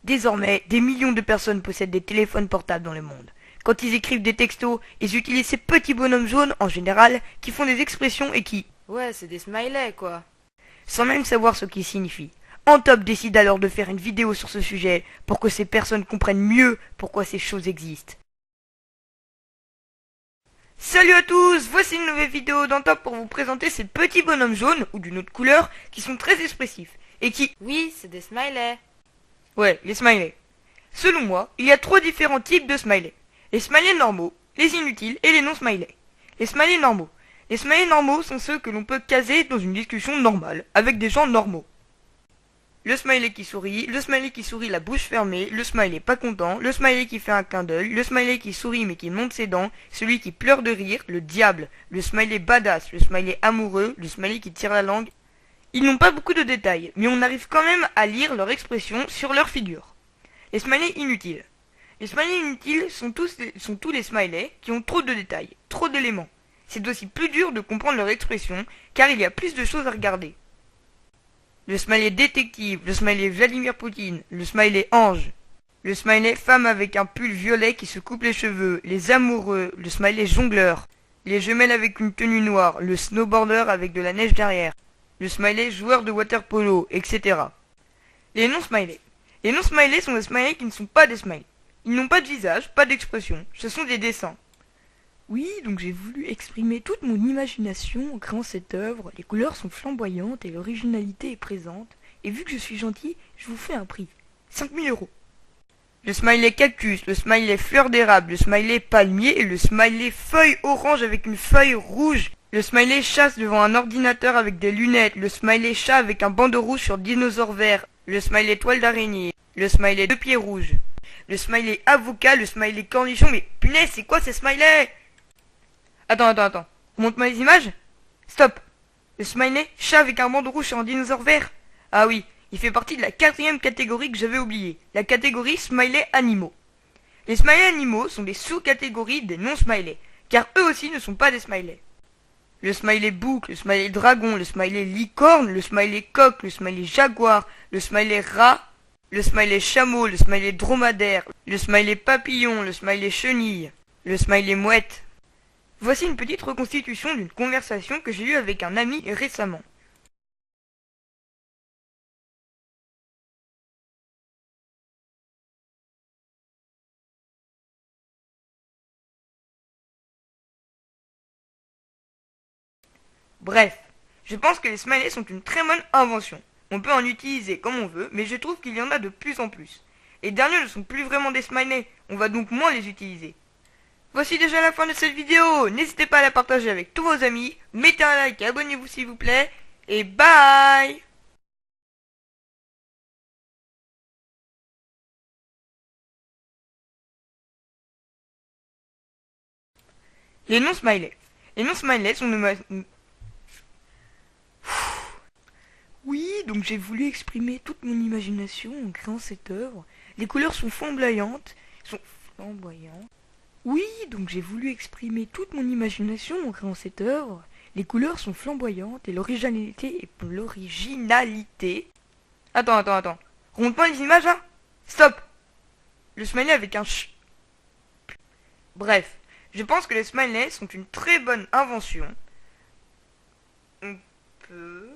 Désormais, des millions de personnes possèdent des téléphones portables dans le monde. Quand ils écrivent des textos, ils utilisent ces petits bonhommes jaunes, en général, qui font des expressions et qui, Ouais, c'est des smileys, quoi. sans même savoir ce qu'ils signifient. Antop décide alors de faire une vidéo sur ce sujet pour que ces personnes comprennent mieux pourquoi ces choses existent. Salut à tous, voici une nouvelle vidéo d'Antop pour vous présenter ces petits bonhommes jaunes, ou d'une autre couleur, qui sont très expressifs, et qui... Oui, c'est des smileys. Ouais, les smileys. Selon moi, il y a 3 différents types de smileys. Les smileys normaux, les inutiles et les non-smileys. Les smileys normaux. Les smileys normaux sont ceux que l'on peut caser dans une discussion normale, avec des gens normaux. Le smiley qui sourit la bouche fermée, le smiley pas content, le smiley qui fait un clin d'œil, le smiley qui sourit mais qui monte ses dents, celui qui pleure de rire, le diable, le smiley badass, le smiley amoureux, le smiley qui tire la langue. Ils n'ont pas beaucoup de détails, mais on arrive quand même à lire leur expression sur leur figure. Les smileys inutiles. Les smileys inutiles sont tous les smileys qui ont trop de détails, trop d'éléments. C'est aussi plus dur de comprendre leur expression, car il y a plus de choses à regarder. Le smiley détective, le smiley Vladimir Poutine, le smiley ange, le smiley femme avec un pull violet qui se coupe les cheveux, les amoureux, le smiley jongleur, les jumelles avec une tenue noire, le snowboarder avec de la neige derrière, le smiley joueur de water polo, etc. Les non-smileys. Les non-smileys sont des smileys qui ne sont pas des smileys. Ils n'ont pas de visage, pas d'expression, ce sont des dessins. Oui, donc j'ai voulu exprimer toute mon imagination en créant cette œuvre. Les couleurs sont flamboyantes et l'originalité est présente. Et vu que je suis gentil, je vous fais un prix. 5000 €. Le smiley cactus, le smiley fleur d'érable, le smiley palmier et le smiley feuille orange avec une feuille rouge. Le smiley chasse devant un ordinateur avec des lunettes, le smiley chat avec un bandeau rouge sur dinosaure vert, le smiley toile d'araignée, le smiley deux pieds rouges, le smiley avocat, le smiley cornichon, mais punaise, c'est quoi ces smileys? Attends. Remonte-moi les images. Stop. Le smiley chat avec un bandeau rouge sur un dinosaure vert. Ah oui, il fait partie de la 4e catégorie que j'avais oubliée, la catégorie smiley animaux. Les smileys animaux sont des sous-catégories des non-smileys, car eux aussi ne sont pas des smileys. Le smiley bouc, le smiley dragon, le smiley licorne, le smiley coq, le smiley jaguar, le smiley rat, le smiley chameau, le smiley dromadaire, le smiley papillon, le smiley chenille, le smiley mouette. Voici une petite reconstitution d'une conversation que j'ai eue avec un ami récemment. Bref, je pense que les smileys sont une très bonne invention. On peut en utiliser comme on veut, mais je trouve qu'il y en a de plus en plus. Les derniers ne sont plus vraiment des smileys, on va donc moins les utiliser. Voici déjà la fin de cette vidéo, n'hésitez pas à la partager avec tous vos amis, mettez un like et abonnez-vous s'il vous plaît, et bye. Les non-smileys. Les non-smileys sont Oui, donc j'ai voulu exprimer toute mon imagination en créant cette œuvre. Les couleurs sont flamboyantes, Oui, donc j'ai voulu exprimer toute mon imagination en créant cette œuvre. Les couleurs sont flamboyantes et l'originalité... Attends. Remonte-moi les images là. Stop. Le smiley avec un Bref, je pense que les smileys sont une très bonne invention. On peut...